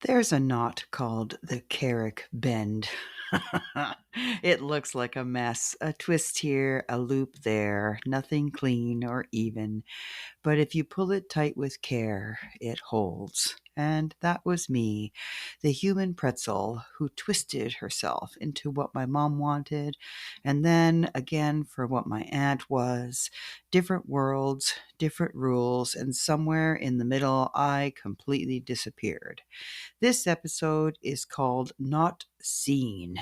There's a knot called the Carrick Bend. It looks like a mess, a twist here, a loop there, nothing clean or even. But if you pull it tight with care, it holds. And that was me, the human pretzel who twisted herself into what my mom wanted, and then again for what my aunt was. Different worlds, different rules, and somewhere in the middle, I completely disappeared. This episode is called Not Seen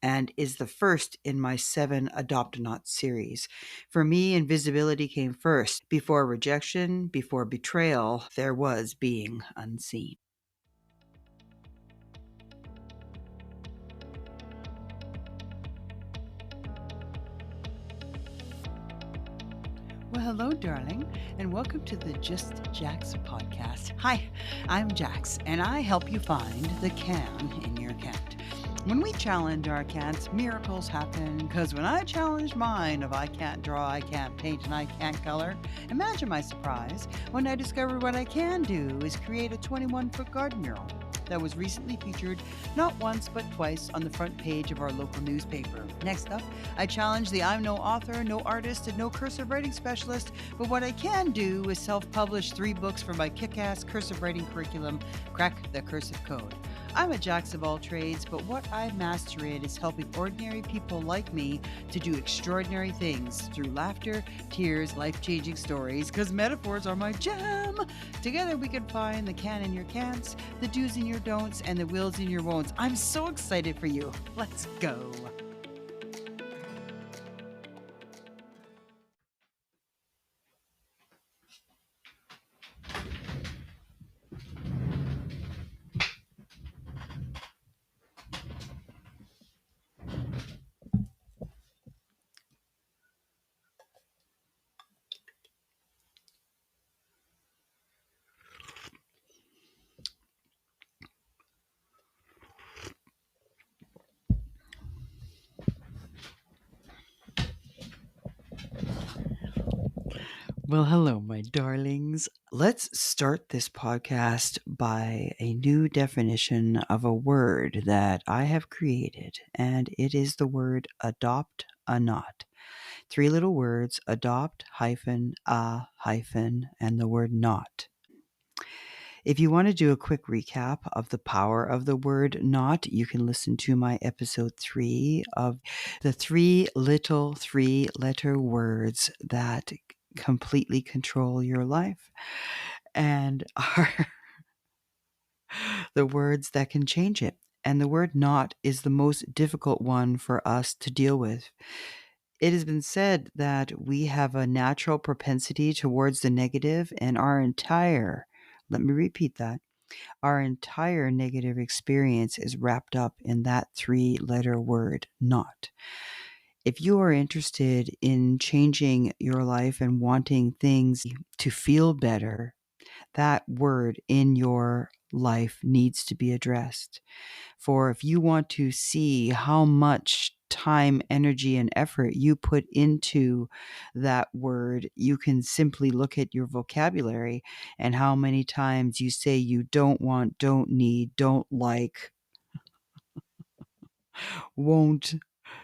and is the first in my 7 Adopt-A-Not series. For me, invisibility came first. Before rejection, before betrayal, there was being unseen. Well, hello, darling, and welcome to the Just Jax podcast. Hi, I'm Jax, and I help you find the can in your cat. When we challenge our cats, miracles happen, because when I challenged mine of I can't draw, I can't paint, and I can't color, imagine my surprise when I discovered what I can do is create a 21-foot garden mural that was recently featured not once but twice on the front page of our local newspaper. Next up, I challenge the I'm no author, no artist, and no cursive writing specialist, but what I can do is self-publish 3 books for my kick-ass cursive writing curriculum, Crack the Cursive Code. I'm a jack of all trades, but what I master in is helping ordinary people like me to do extraordinary things through laughter, tears, life-changing stories, because metaphors are my jam. Together we can find the can in your can'ts, the do's in your don'ts, and the wills in your won'ts. I'm so excited for you. Let's go. Well, hello, my darlings. Let's start this podcast by a new definition of a word that I have created, and it is the word adopt-a-not. 3 little words, adopt hyphen a hyphen, and the word not. If you want to do a quick recap of the power of the word not, you can listen to my episode 3 of the 3 letter words that completely control your life and are the words that can change it. And the word not is the most difficult one for us to deal with. It has been said that we have a natural propensity towards the negative, and let me repeat that, our entire negative experience is wrapped up in that 3-letter word, not. If you are interested in changing your life and wanting things to feel better, that word in your life needs to be addressed. For if you want to see how much time, energy, and effort you put into that word, you can simply look at your vocabulary and how many times you say you don't want, don't need, don't like, won't,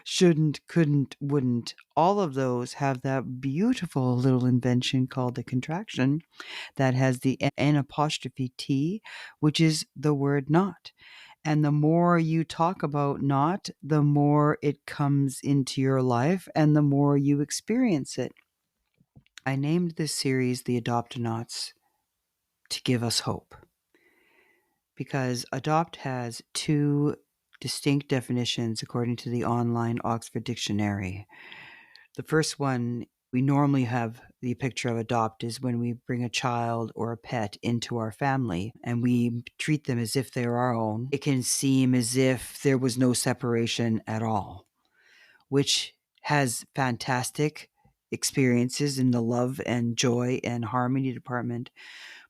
shouldn't, couldn't, wouldn't. All of those have that beautiful little invention called the contraction that has the N apostrophe T, which is the word not. And the more you talk about not, the more it comes into your life and the more you experience it. I named this series the Adopt-A-Nots to give us hope, because adopt has 2 distinct definitions according to the online Oxford Dictionary. The first one, we normally have the picture of adopt is when we bring a child or a pet into our family and we treat them as if they're our own. It can seem as if there was no separation at all, which has fantastic experiences in the love and joy and harmony department,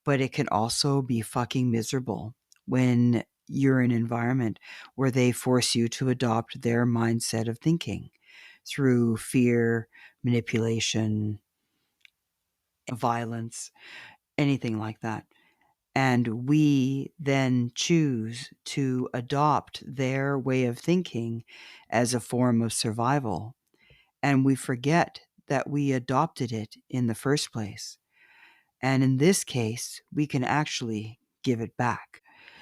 but it can also be fucking miserable when you're in an environment where they force you to adopt their mindset of thinking through fear, manipulation, violence, anything like that. And we then choose to adopt their way of thinking as a form of survival. And we forget that we adopted it in the first place. And in this case, we can actually give it back.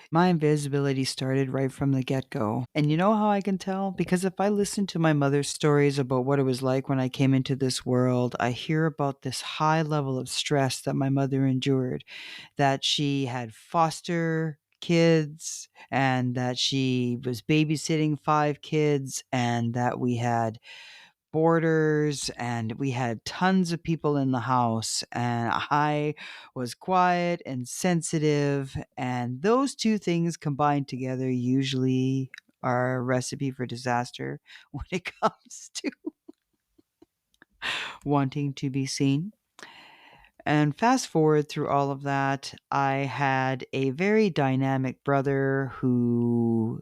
My invisibility started right from the get go. And you know how I can tell? Because if I listen to my mother's stories about what it was like when I came into this world, I hear about this high level of stress that my mother endured, that she had foster kids and that she was babysitting 5 kids and that we had boarders and we had tons of people in the house, and I was quiet and sensitive, and those two things combined together usually are a recipe for disaster when it comes to wanting to be seen. And fast forward through all of that, I had a very dynamic brother who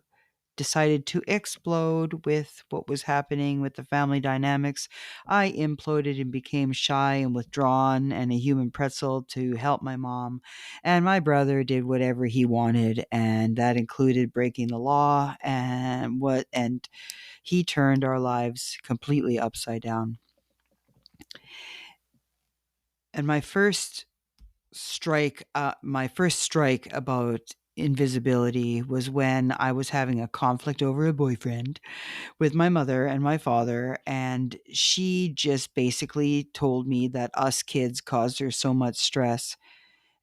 decided to explode with what was happening with the family dynamics. I imploded and became shy and withdrawn and a human pretzel to help my mom. And my brother did whatever he wanted, and that included breaking the law and he turned our lives completely upside down. And my first strike about invisibility was when I was having a conflict over a boyfriend with my mother and my father, and she just basically told me that us kids caused her so much stress.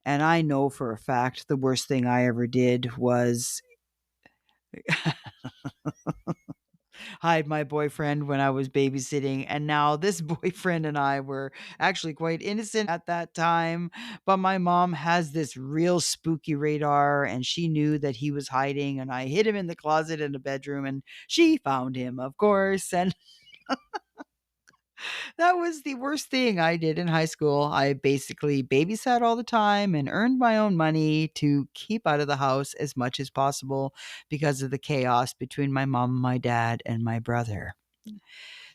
And I know for a fact the worst thing I ever did was hide my boyfriend when I was babysitting. And now this boyfriend and I were actually quite innocent at that time. But my mom has this real spooky radar, and she knew that he was hiding. And I hid him in the closet in the bedroom, and she found him, of course. And that was the worst thing I did in high school. I basically babysat all the time and earned my own money to keep out of the house as much as possible because of the chaos between my mom, my dad, and my brother.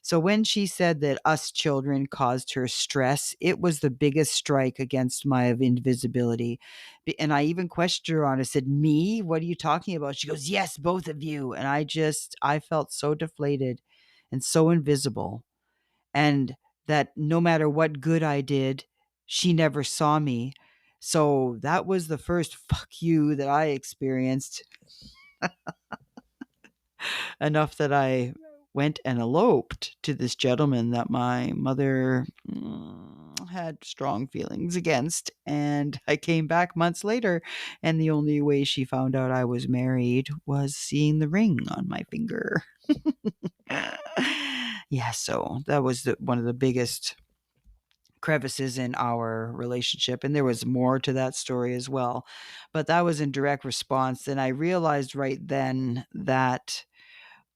So when she said that us children caused her stress, it was the biggest strike against my invisibility. And I even questioned her on it. I said, "Me? What are you talking about?" She goes, "Yes, both of you." And I felt so deflated and so invisible, and that no matter what good I did, she never saw me. So that was the first fuck you that I experienced, enough that I went and eloped to this gentleman that my mother had strong feelings against. And I came back months later, and the only way she found out I was married was seeing the ring on my finger. Yeah, so that was one of the biggest crevices in our relationship, and there was more to that story as well, but that was in direct response. And I realized right then that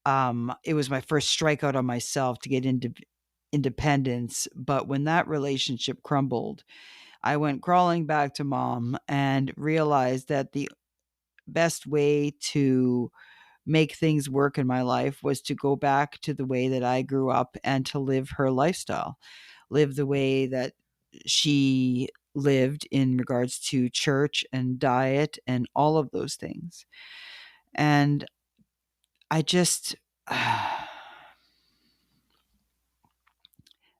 it was my first strikeout on myself to get into independence. But when that relationship crumbled, I went crawling back to mom and realized that the best way to make things work in my life was to go back to the way that I grew up and to live her lifestyle, live the way that she lived in regards to church and diet and all of those things. And I just,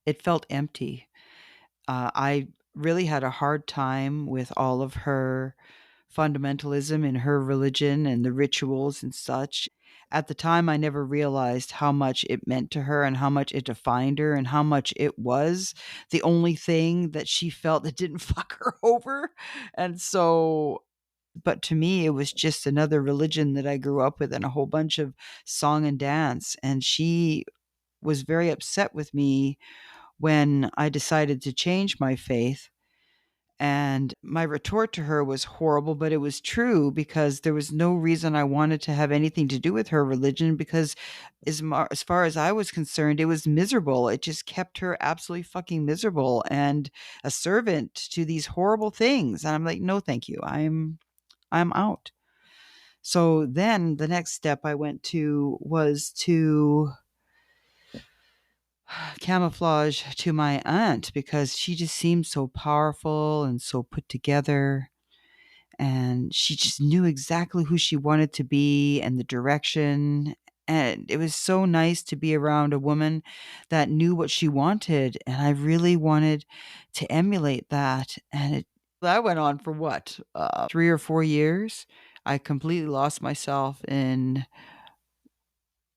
it felt empty. I really had a hard time with all of her fundamentalism in her religion and the rituals and such. At the time, I never realized how much it meant to her and how much it defined her and how much it was the only thing that she felt that didn't fuck her over. And so, but to me, it was just another religion that I grew up with and a whole bunch of song and dance. And she was very upset with me when I decided to change my faith. And my retort to her was horrible, but it was true because there was no reason I wanted to have anything to do with her religion because as far as I was concerned, it was miserable. It just kept her absolutely fucking miserable and a servant to these horrible things. And I'm like, no, thank you. I'm out. So then the next step I went to was to camouflage to my aunt because she just seemed so powerful and so put together. and she just knew exactly who she wanted to be and the direction. And it was so nice to be around a woman that knew what she wanted. And I really wanted to emulate that. And that went on for what, 3 or 4 years. I completely lost myself in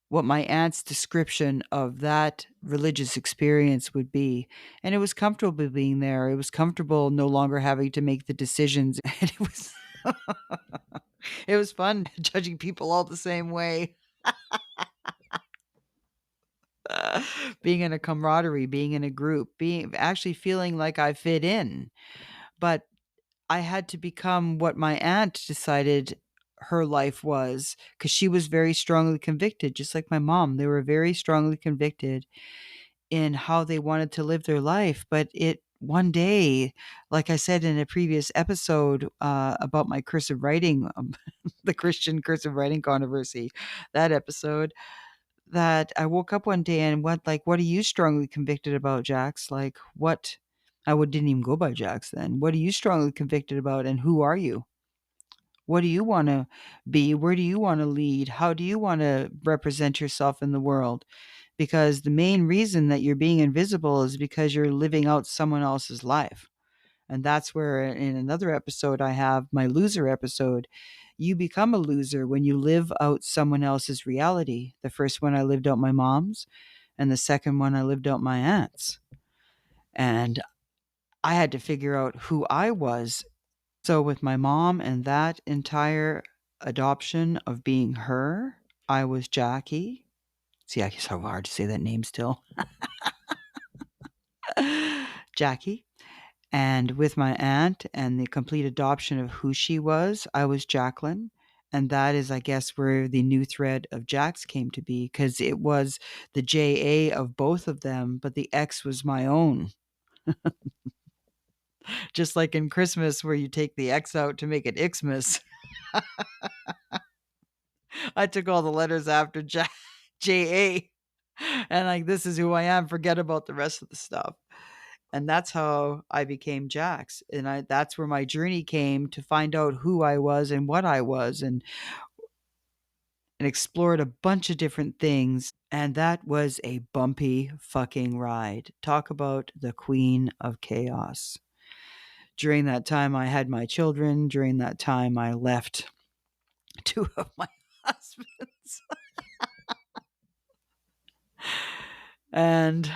what my aunt's description of that religious experience would be. And it was comfortable being there. It was comfortable no longer having to make the decisions. And it was fun judging people all the same way. Being in a camaraderie, being in a group, being actually feeling like I fit in. But I had to become what my aunt decided her life was, because she was very strongly convicted, just like my mom. They were very strongly convicted in how they wanted to live their life. But it one day, like I said in a previous episode about my cursive writing, the Christian cursive writing controversy, that episode, that I woke up one day and went like, "What are you strongly convicted about, Jax? Like, what?" Didn't even go by Jax then. What are you strongly convicted about, and who are you? What do you want to be? Where do you want to lead? How do you want to represent yourself in the world? Because the main reason that you're being invisible is because you're living out someone else's life. And that's where, in another episode, I have my loser episode. You become a loser when you live out someone else's reality. The first one, I lived out my mom's, and the second one, I lived out my aunt's. And I had to figure out who I was. So, with my mom and that entire adoption of being her, I was Jackie. See, it's so hard to say that name still. Jackie. And with my aunt and the complete adoption of who she was, I was Jacqueline. And that is, I guess, where the new thread of Jax came to be, because it was the JA of both of them, but the X was my own. Just like in Christmas, where you take the X out to make it Xmas. I took all the letters after JA. And like, this is who I am. Forget about the rest of the stuff. And that's how I became Jax. And that's where my journey came to find out who I was and what I was, and explored a bunch of different things. And that was a bumpy fucking ride. Talk about the queen of chaos. During that time, I had my children. During that time, I left 2 of my husbands. And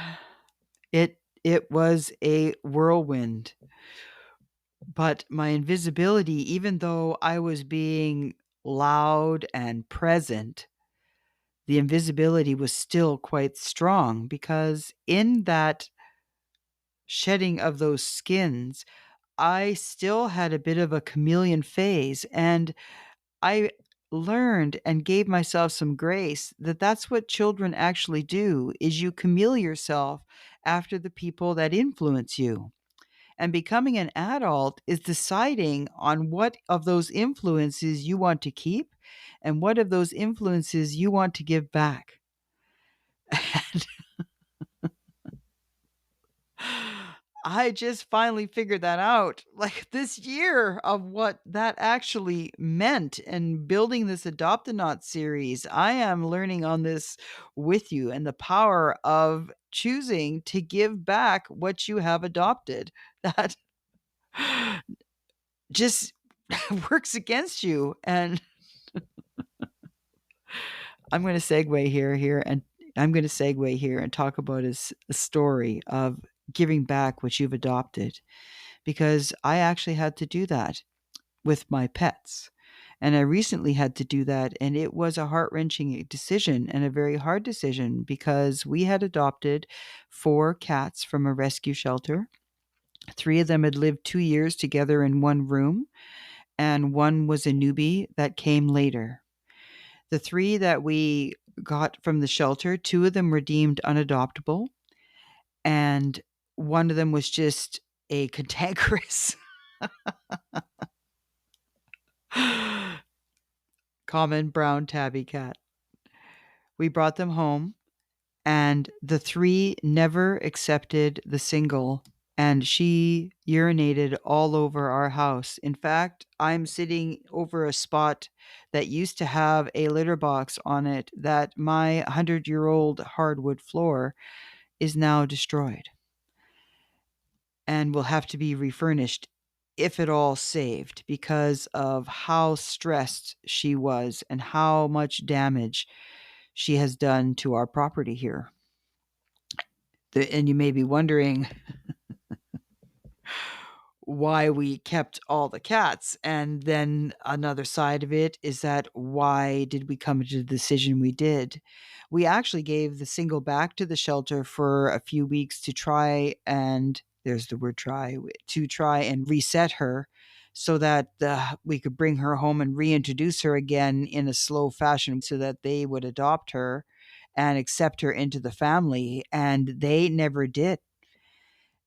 it was a whirlwind. But my invisibility, even though I was being loud and present, the invisibility was still quite strong, because in that shedding of those skins, I still had a bit of a chameleon phase. And I learned and gave myself some grace that that's what children actually do, is you chameleon yourself after the people that influence you. And becoming an adult is deciding on what of those influences you want to keep and what of those influences you want to give back. And I just finally figured that out, like this year, of what that actually meant. And building this Adopt a Not series, I am learning on this with you, and the power of choosing to give back what you have adopted. That just works against you. And I'm going to segue here and talk about a story of giving back what you've adopted, because I actually had to do that with my pets. And I recently had to do that, and it was a heart-wrenching decision and a very hard decision, because we had adopted 4 cats from a rescue shelter. 3 of them had lived 2 years together in one room, and one was a newbie that came later. The 3 that we got from the shelter, 2 of them were deemed unadoptable, and one of them was just a cantankerous common brown tabby cat. We brought them home, and the 3 never accepted the single and she urinated all over our house. In fact, I'm sitting over a spot that used to have a litter box on it that my 100-year-old hardwood floor is now destroyed and will have to be refurnished, if at all saved, because of how stressed she was and how much damage she has done to our property here. And you may be wondering why we kept all the cats. And then another side of it is that why did we come to the decision we did? We actually gave the single back to the shelter for a few weeks to try and there's the word try to try and reset her so that we could bring her home and reintroduce her again in a slow fashion so that they would adopt her and accept her into the family. And they never did.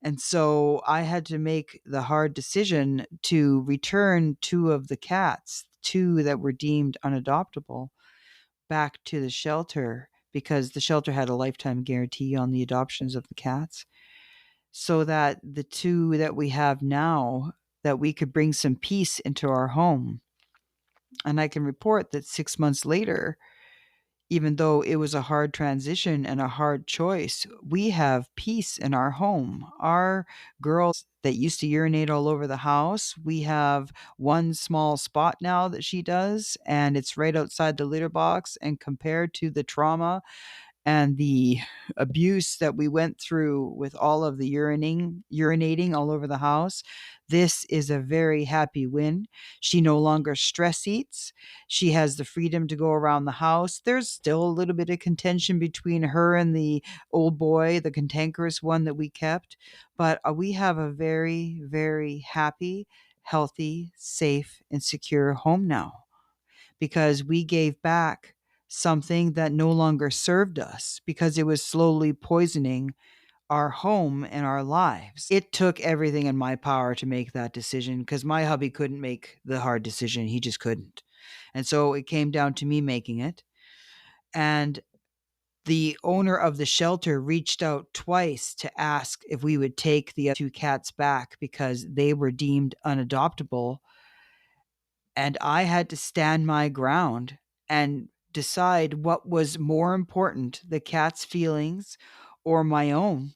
And so I had to make the hard decision to return two of the cats, two that were deemed unadoptable, back to the shelter because the shelter had a lifetime guarantee on the adoptions of the cats. So that the two that we have now, that we could bring some peace into our home. And I can report that 6 months later, even though it was a hard transition and a hard choice, we have peace in our home. Our girl that used to urinate all over the house, we have one small spot now that she does, and it's right outside the litter box. And compared to the trauma and the abuse that we went through with all of the urinating all over the house, this is a very happy win. She no longer stress eats. She has the freedom to go around the house. There's still a little bit of contention between her and the old boy, the cantankerous one that we kept, but we have a very, very happy, healthy, safe, and secure home now because we gave back something that no longer served us because it was slowly poisoning our home and our lives. It took everything in my power to make that decision because my hubby couldn't make the hard decision. He just couldn't. And so it came down to me making it. And the owner of the shelter reached out twice to ask if we would take the two cats back because they were deemed unadoptable. And I had to stand my ground and decide what was more important, the cat's feelings or my own,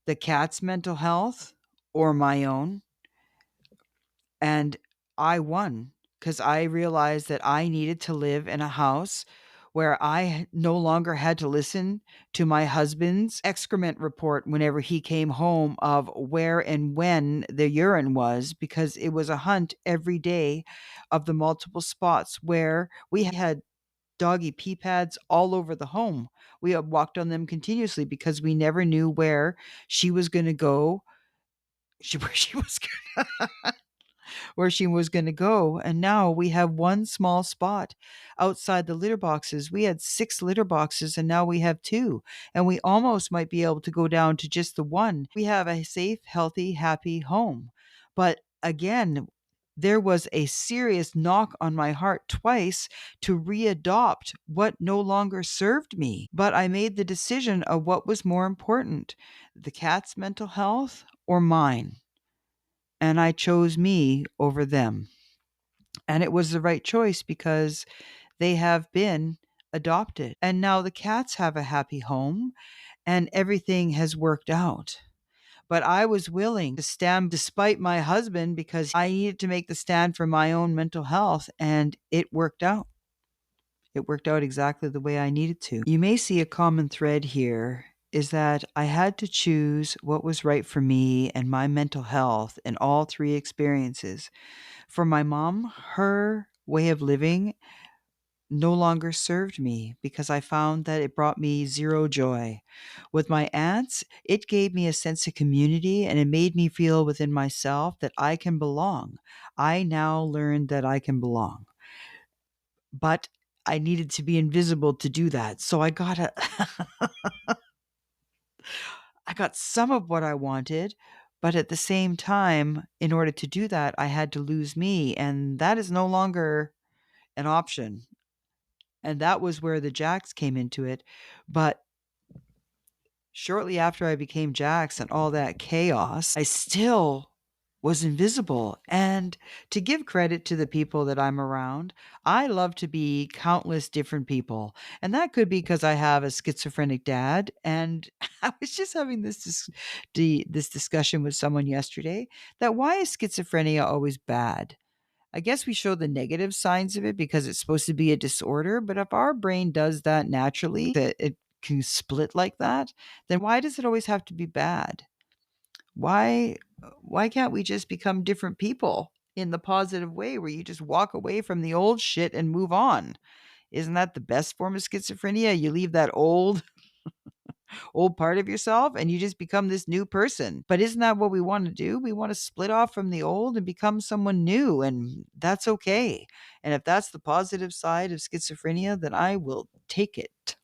the cat's mental health or my own. And I won because I realized that I needed to live in a house where I no longer had to listen to my husband's excrement report whenever he came home of where and when the urine was, because it was a hunt every day of the multiple spots where we had doggy pee pads all over the home. We had walked on them continuously because we never knew where she was going to go. Where she was where she was going to go. And now we have one small spot outside the litter boxes. We had 6 litter boxes and now we have 2. And we almost might be able to go down to just the one. We have a safe, healthy, happy home. But again, there was a serious knock on my heart twice to readopt what no longer served me. But I made the decision of what was more important, the cat's mental health or mine. And I chose me over them. And it was the right choice because they have been adopted. And now the cats have a happy home and everything has worked out. But I was willing to stand despite my husband because I needed to make the stand for my own mental health. And it worked out. It worked out exactly the way I needed to. You may see a common thread here is that I had to choose what was right for me and my mental health in all 3 experiences. For my mom, her way of living no longer served me because I found that it brought me zero joy. With my aunts, it gave me a sense of community and it made me feel within myself that I can belong. I now learned that I can belong. But I needed to be invisible to do that. So I got I got some of what I wanted, but at the same time, in order to do that, I had to lose me, and that is no longer an option. And that was where the Jacks came into it. But shortly after I became Jax and all that chaos, I still was invisible. And to give credit to the people that I'm around, I love to be countless different people. And that could be because I have a schizophrenic dad. And I was just having this discussion with someone yesterday, that why is schizophrenia always bad? I guess we show the negative signs of it because it's supposed to be a disorder, but if our brain does that naturally, that it can split like that, then why does it always have to be bad? Why can't we just become different people in the positive way where you just walk away from the old shit and move on? Isn't that the best form of schizophrenia? You leave that old part of yourself and you just become this new person. But isn't that what we want to do? We want to split off from the old and become someone new, and that's okay. And if that's the positive side of schizophrenia, then I will take it.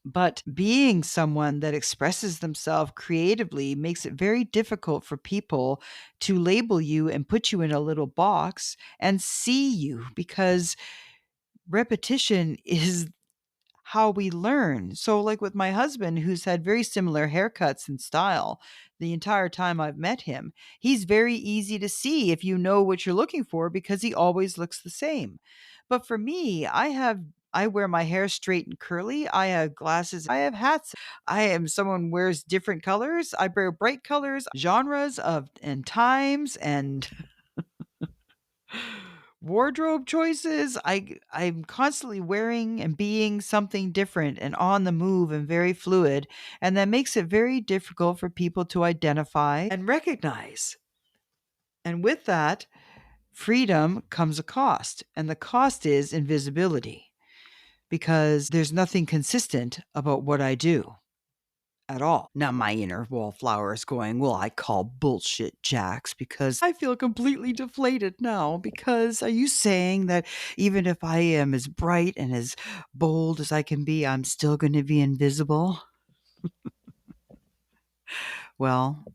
But being someone that expresses themselves creatively makes it very difficult for people to label you and put you in a little box and see you, because repetition is how we learn. So, like with my husband, who's had very similar haircuts and style the entire time I've met him, he's very easy to see if you know what you're looking for because he always looks the same. But for me, I wear my hair straight and curly. I have glasses. I have hats. I am someone who wears different colors. I wear bright colors, genres of and times and wardrobe choices. I'm constantly wearing and being something different and on the move and very fluid, and that makes it very difficult for people to identify and recognize. And with that freedom comes a cost, and the cost is invisibility, because there's nothing consistent about what I do at all. Now, my inner wallflower is going, well, I call bullshit, Jax, because I feel completely deflated now. Because are you saying that even if I am as bright and as bold as I can be, I'm still going to be invisible? Well,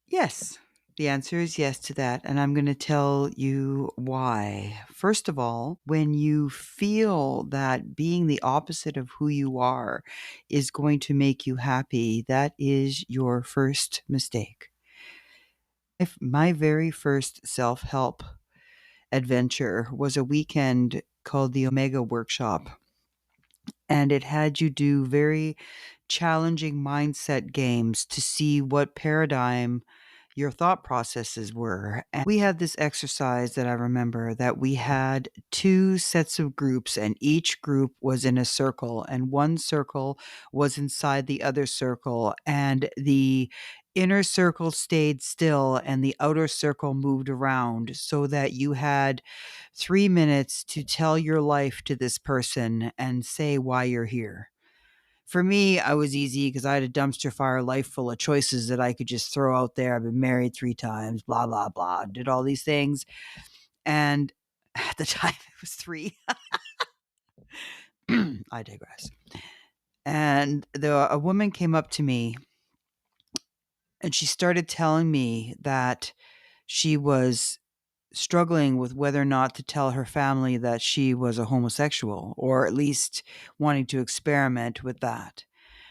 yes. The answer is yes to that. And I'm going to tell you why. First of all, when you feel that being the opposite of who you are is going to make you happy, that is your first mistake. If my very first self help adventure was a weekend called the Omega Workshop, and it had you do very challenging mindset games to see what paradigm your thought processes were. And we had this exercise that I remember, that we had two sets of groups, and each group was in a circle, and one circle was inside the other circle, and the inner circle stayed still and the outer circle moved around, so that you had 3 minutes to tell your life to this person and say why you're here. For me, I was easy because I had a dumpster fire life full of choices that I could just throw out there. I've been married 3 times, blah, blah, blah, did all these things. And at the time, it was three. I digress. And a woman came up to me and she started telling me that she was struggling with whether or not to tell her family that she was a homosexual, or at least wanting to experiment with that.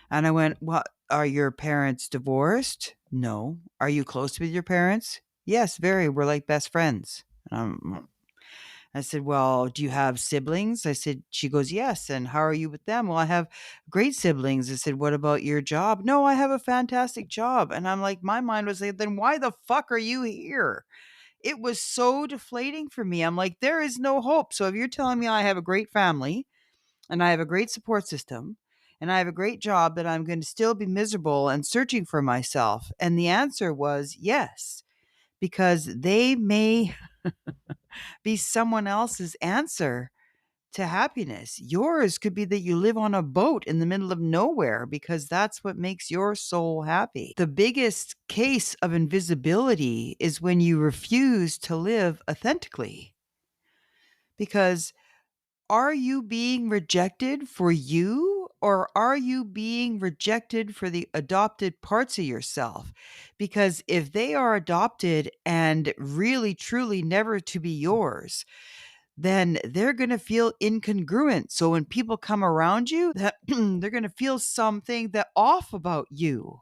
And I went, "Well, are your parents divorced?" "No." "Are you close with your parents?" "Yes, very. We're like best friends." I said, "Well, do you have siblings?" I said, she goes, "Yes." "And how are you with them?" "Well, I have great siblings." I said, "What about your job?" "No, I have a fantastic job." And I'm like, my mind was like, then why the fuck are you here? It was so deflating for me. I'm like, there is no hope. So if you're telling me I have a great family and I have a great support system and I have a great job, that I'm going to still be miserable and searching for myself. And the answer was yes, because they may be someone else's answer to happiness. Yours could be that you live on a boat in the middle of nowhere because that's what makes your soul happy. The biggest case of invisibility is when you refuse to live authentically. Because are you being rejected for you, or are you being rejected for the adopted parts of yourself? Because if they are adopted and really truly never to be yours, then they're going to feel incongruent. So when people come around you, that they're going to feel something that off about you.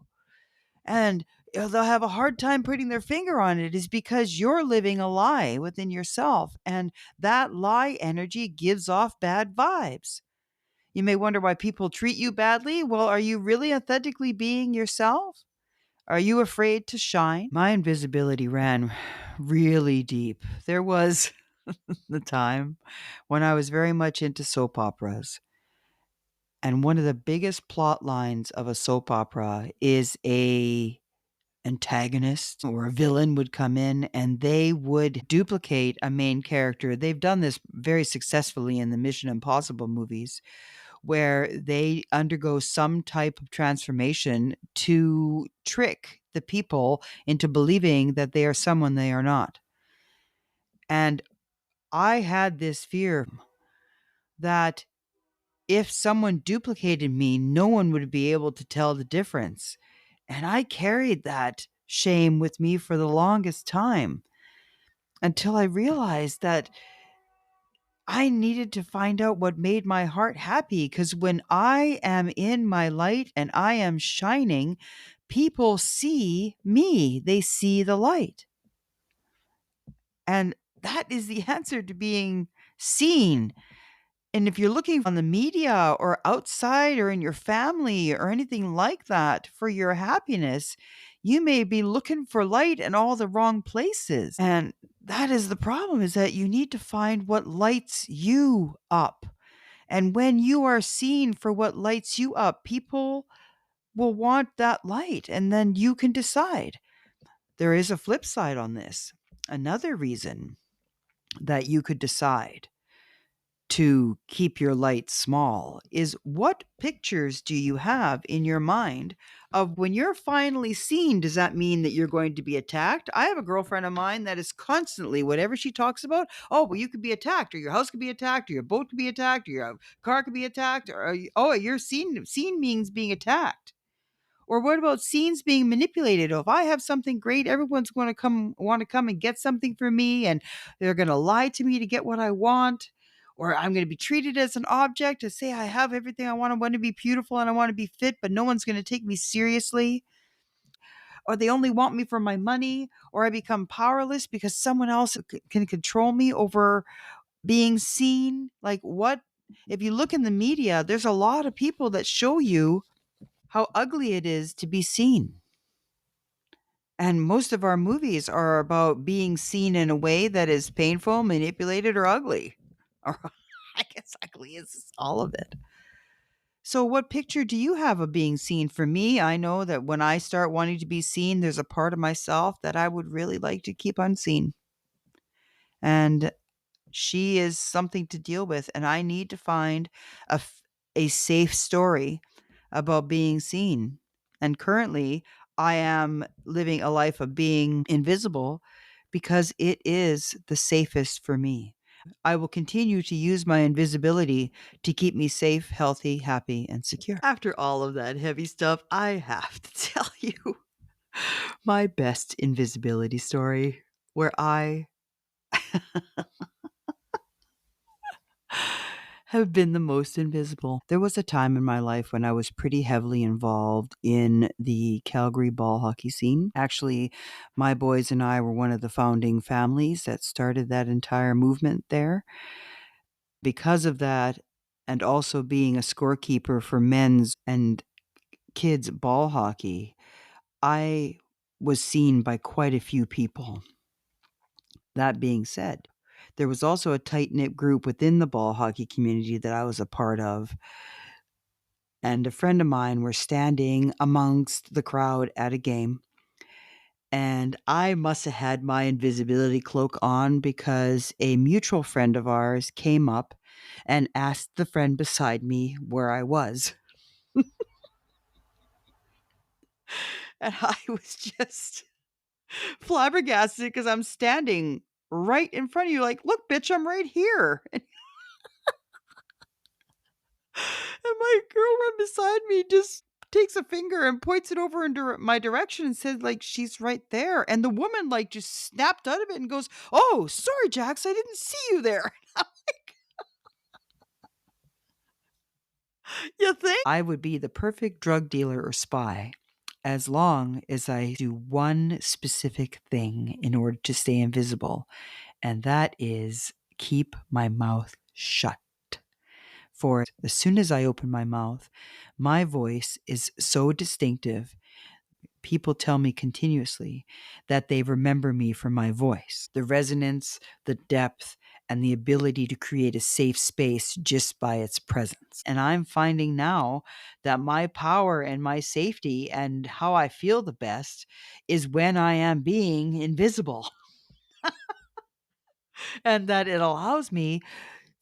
And they'll have a hard time putting their finger on it is because you're living a lie within yourself. And that lie energy gives off bad vibes. You may wonder why people treat you badly. Well, are you really authentically being yourself? Are you afraid to shine? My invisibility ran really deep. There was the time when I was very much into soap operas. And one of the biggest plot lines of a soap opera is a antagonist or a villain would come in and they would duplicate a main character. They've done this very successfully in the Mission Impossible movies, where they undergo some type of transformation to trick the people into believing that they are someone they are not. And I had this fear that if someone duplicated me, no one would be able to tell the difference. And I carried that shame with me for the longest time until I realized that I needed to find out what made my heart happy. Because when I am in my light and I am shining, people see me, they see the light. And that is the answer to being seen. And if you're looking on the media or outside or in your family or anything like that for your happiness, you may be looking for light in all the wrong places. And that is the problem, is that you need to find what lights you up. And when you are seen for what lights you up, people will want that light, and then you can decide. There is a flip side on this. Another reason that you could decide to keep your light small is, what pictures do you have in your mind of when you're finally seen? Does that mean that you're going to be attacked? I have a girlfriend of mine that is constantly, whatever she talks about, oh, well, you could be attacked, or your house could be attacked, or your boat could be attacked, or your car could be attacked, or oh, you're seen means being attacked. Or what about scenes being manipulated? Oh, if I have something great, everyone's going to want to come and get something from me, and they're going to lie to me to get what I want. Or I'm going to be treated as an object to say I have everything I want. I want to be beautiful and I want to be fit, but no one's going to take me seriously. Or they only want me for my money, or I become powerless because someone else can control me over being seen. Like, what? If you look in the media, there's a lot of people that show you how ugly it is to be seen. And most of our movies are about being seen in a way that is painful, manipulated, or ugly. Or I guess ugly is all of it. So, what picture do you have of being seen? For me, I know that when I start wanting to be seen, there's a part of myself that I would really like to keep unseen. And she is something to deal with. And I need to find a safe story about being seen. And currently, I am living a life of being invisible because it is the safest for me. I will continue to use my invisibility to keep me safe, healthy, happy, and secure. After all of that heavy stuff, I have to tell you my best invisibility story, where I have been the most invisible. There was a time in my life when I was pretty heavily involved in the Calgary ball hockey scene. Actually, my boys and I were one of the founding families that started that entire movement there. Because of that, and also being a scorekeeper for men's and kids ball hockey, I was seen by quite a few people. That being said, there was also a tight-knit group within the ball hockey community that I was a part of. And a friend of mine were standing amongst the crowd at a game. And I must have had my invisibility cloak on because a mutual friend of ours came up and asked the friend beside me where I was. And I was just flabbergasted because I'm standing right in front of you, like, look, bitch, I'm right here. And my girlfriend beside me just takes a finger and points it over in my direction and says, like, she's right there. And the woman, like, just snapped out of it and goes, "Oh, sorry, Jax, I didn't see you there." You think? I would be the perfect drug dealer or spy as long as I do one specific thing in order to stay invisible, and that is keep my mouth shut. For as soon as I open my mouth, my voice is so distinctive. People tell me continuously that they remember me from my voice, the resonance, the depth, and the ability to create a safe space just by its presence. And I'm finding now that my power and my safety and how I feel the best is when I am being invisible, and that it allows me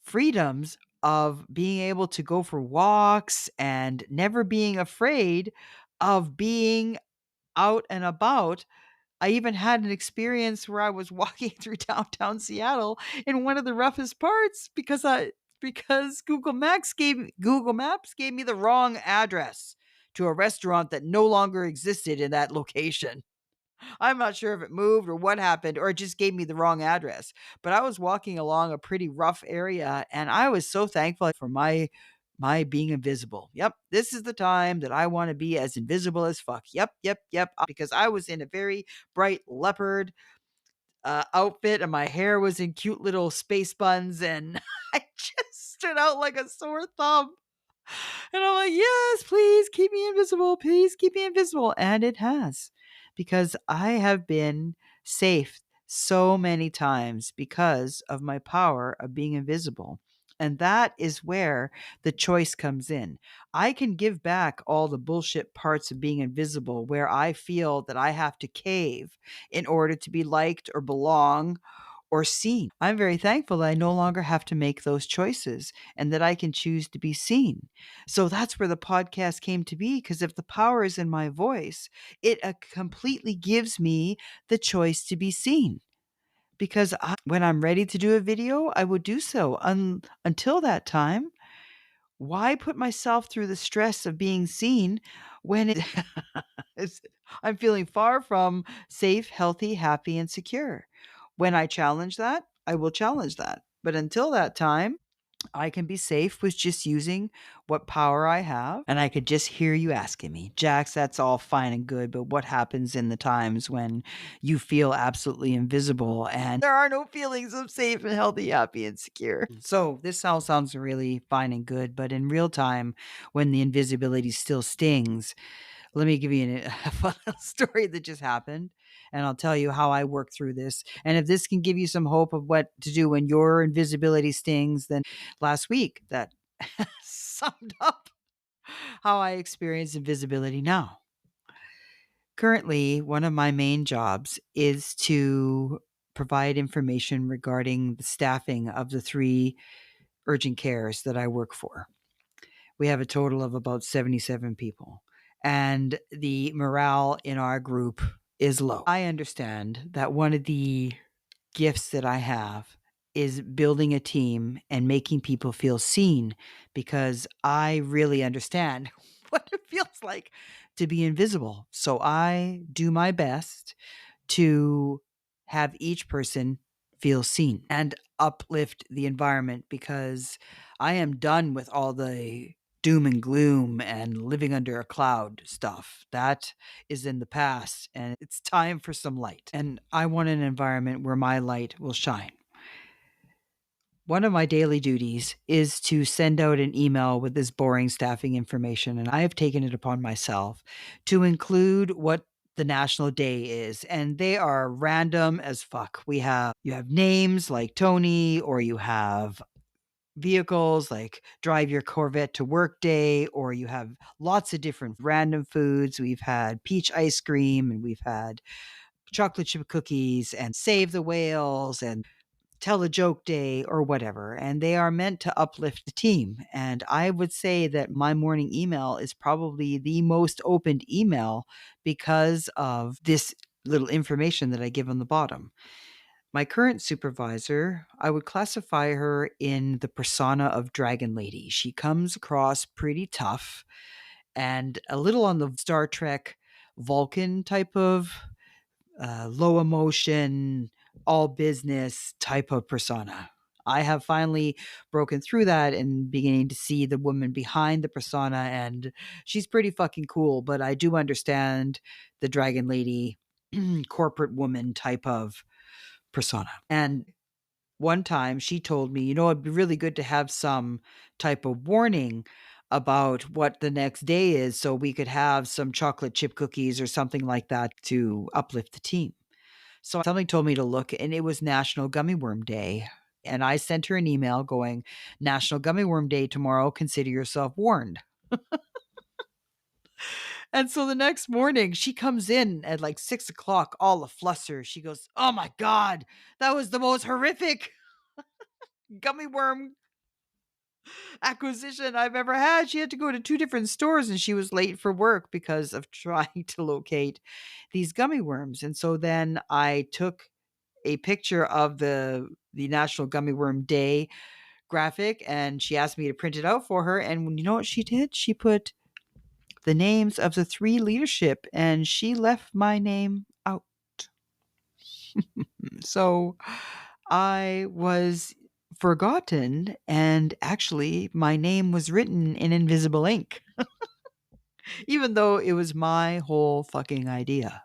freedoms of being able to go for walks and never being afraid of being out and about. I even had an experience where I was walking through downtown Seattle in one of the roughest parts because Google Maps gave me the wrong address to a restaurant that no longer existed in that location. I'm not sure if it moved or what happened, or it just gave me the wrong address. But I was walking along a pretty rough area, and I was so thankful for my being invisible. Yep, this is the time that I want to be as invisible as fuck. Yep, yep, yep. Because I was in a very bright leopard outfit, and my hair was in cute little space buns, and I just stood out like a sore thumb. And I'm like, yes, please keep me invisible. Please keep me invisible. And it has, because I have been safe so many times because of my power of being invisible. And that is where the choice comes in. I can give back all the bullshit parts of being invisible where I feel that I have to cave in order to be liked or belong or seen. I'm very thankful that I no longer have to make those choices and that I can choose to be seen. So that's where the podcast came to be, because if the power is in my voice, it completely gives me the choice to be seen. Because when I'm ready to do a video, I will do so. Until that time, why put myself through the stress of being seen when I'm feeling far from safe, healthy, happy, and secure? When I challenge that, I will challenge that. But until that time, I can be safe with just using what power I have. And I could just hear you asking me, Jax, that's all fine and good, but what happens in the times when you feel absolutely invisible and there are no feelings of safe and healthy, happy, and secure? So this all sounds really fine and good, but in real time, when the invisibility still stings, let me give you a fun story that just happened, and I'll tell you how I work through this. And if this can give you some hope of what to do when your invisibility stings, then last week that summed up how I experience invisibility now. Currently, one of my main jobs is to provide information regarding the staffing of the 3 urgent cares that I work for. We have a total of about 77 people, and the morale in our group is low. I understand that one of the gifts that I have is building a team and making people feel seen, because I really understand what it feels like to be invisible. So I do my best to have each person feel seen and uplift the environment, because I am done with all the doom and gloom and living under a cloud stuff. That is in the past, and it's time for some light. And I want an environment where my light will shine. One of my daily duties is to send out an email with this boring staffing information, and I have taken it upon myself to include what the national day is, and they are random as fuck. You have names like Tony, or you have vehicles like drive your Corvette to work day, or you have lots of different random foods. We've had peach ice cream, and we've had chocolate chip cookies, and save the whales, and tell a joke day, or whatever. And they are meant to uplift the team. And I would say that my morning email is probably the most opened email because of this little information that I give on the bottom. My current supervisor, I would classify her in the persona of Dragon Lady. She comes across pretty tough and a little on the Star Trek Vulcan type of low emotion, all business type of persona. I have finally broken through that and beginning to see the woman behind the persona, and she's pretty fucking cool. But I do understand the Dragon Lady corporate woman type of persona. And one time she told me, it'd be really good to have some type of warning about what the next day is so we could have some chocolate chip cookies or something like that to uplift the team. So something told me to look, and it was National Gummy Worm Day. And I sent her an email going, National Gummy Worm Day tomorrow. Consider yourself warned. And so the next morning, she comes in at like 6 o'clock, all a fluster. She goes, "Oh my God, that was the most horrific gummy worm acquisition I've ever had." She had to go to two different stores and she was late for work because of trying to locate these gummy worms. And so then I took a picture of the National Gummy Worm Day graphic, and she asked me to print it out for her. And you know what she did? She put the names of the three leadership, and she left my name out. So I was forgotten, and actually, my name was written in invisible ink, even though it was my whole fucking idea.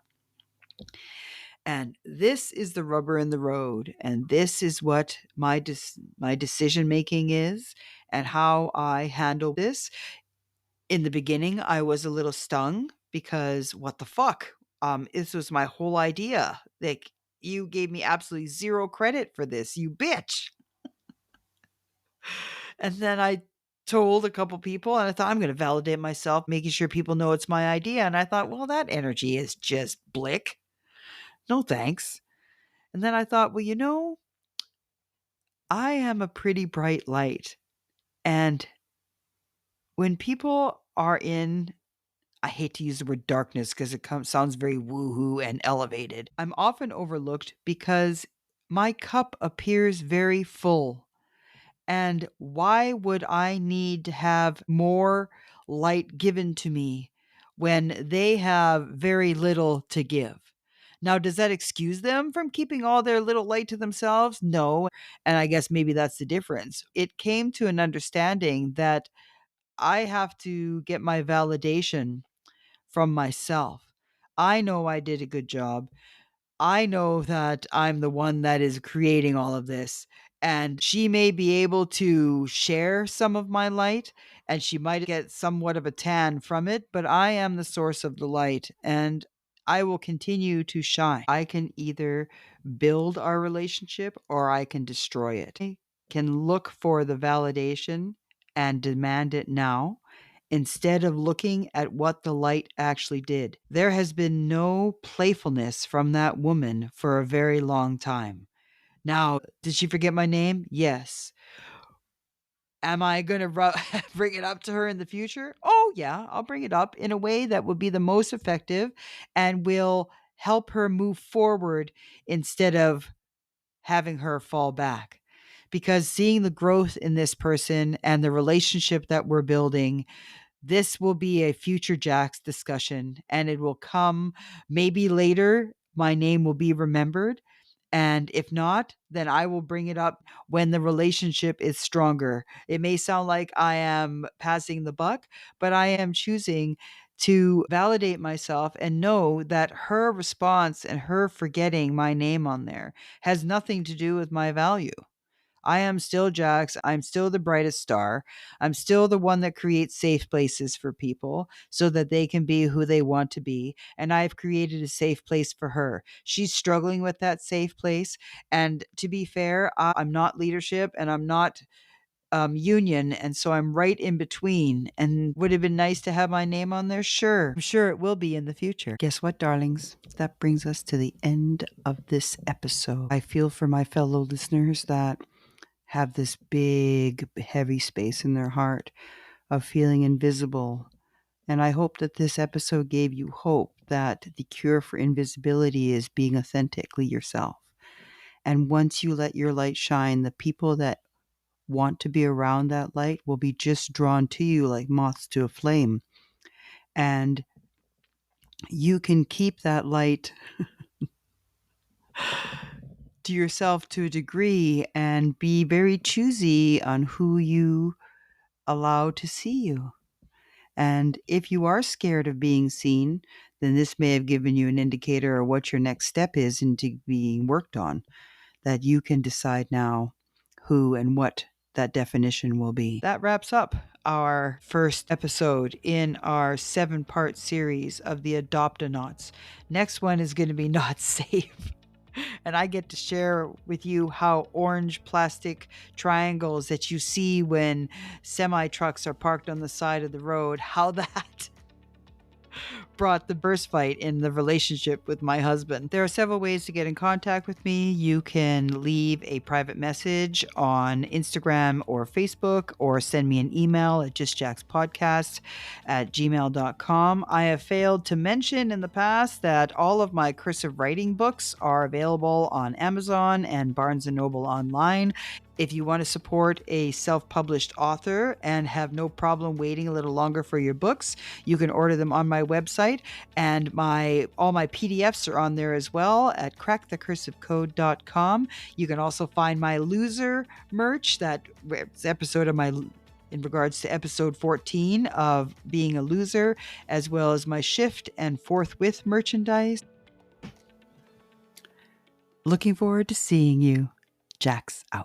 And this is the rubber in the road, and this is what my decision making is, and how I handle this. In the beginning, I was a little stung because what the fuck? This was my whole idea. Like, you gave me absolutely zero credit for this, you bitch. And then I told a couple people, and I thought, I'm going to validate myself, making sure people know it's my idea. And I thought, well, that energy is just blick. No thanks. And then I thought, well, I am a pretty bright light. And when people are in, I hate to use the word darkness because it sounds very woohoo and elevated, I'm often overlooked because my cup appears very full. And why would I need to have more light given to me when they have very little to give? Now, does that excuse them from keeping all their little light to themselves? No. And I guess maybe that's the difference. It came to an understanding that I have to get my validation from myself. I know I did a good job. I know that I'm the one that is creating all of this. And she may be able to share some of my light and she might get somewhat of a tan from it, but I am the source of the light and I will continue to shine. I can either build our relationship or I can destroy it. I can look for the validation and demand it now instead of looking at what the light actually did. There has been no playfulness from that woman for a very long time. Now, did she forget my name? Yes. Am I going to bring it up to her in the future? Oh, yeah, I'll bring it up in a way that will be the most effective and will help her move forward instead of having her fall back. Because seeing the growth in this person and the relationship that we're building, this will be a future Jax discussion, and it will come maybe later. My name will be remembered. And if not, then I will bring it up when the relationship is stronger. It may sound like I am passing the buck, but I am choosing to validate myself and know that her response and her forgetting my name on there has nothing to do with my value. I am still Jax. I'm still the brightest star. I'm still the one that creates safe places for people so that they can be who they want to be. And I've created a safe place for her. She's struggling with that safe place. And to be fair, I'm not leadership and I'm not union. And so I'm right in between. And would it have been nice to have my name on there? Sure. I'm sure it will be in the future. Guess what, darlings? That brings us to the end of this episode. I feel for my fellow listeners that have this big, heavy space in their heart of feeling invisible. And I hope that this episode gave you hope that the cure for invisibility is being authentically yourself. And once you let your light shine, the people that want to be around that light will be just drawn to you like moths to a flame. And you can keep that light to yourself to a degree and be very choosy on who you allow to see you. And if you are scared of being seen, then this may have given you an indicator of what your next step is into being worked on, that you can decide now who and what that definition will be. That wraps up our first episode in our 7-part series of the Adopt-A-Knots. Next one is going to be Not Safe. And I get to share with you how orange plastic triangles that you see when semi trucks are parked on the side of the road, how that brought the burst fight in the relationship with my husband. There are several ways to get in contact with me. You can leave a private message on Instagram or Facebook, or send me an email at justjackspodcast@gmail.com. I have failed to mention in the past that all of my cursive writing books are available on Amazon and Barnes & Noble online. If you want to support a self-published author and have no problem waiting a little longer for your books, you can order them on my website, and all my PDFs are on there as well at crackthecursivecode.com. You can also find my loser merch, episode of in regards to episode 14 of being a loser, as well as my shift and forthwith merchandise. Looking forward to seeing you. Jack's out.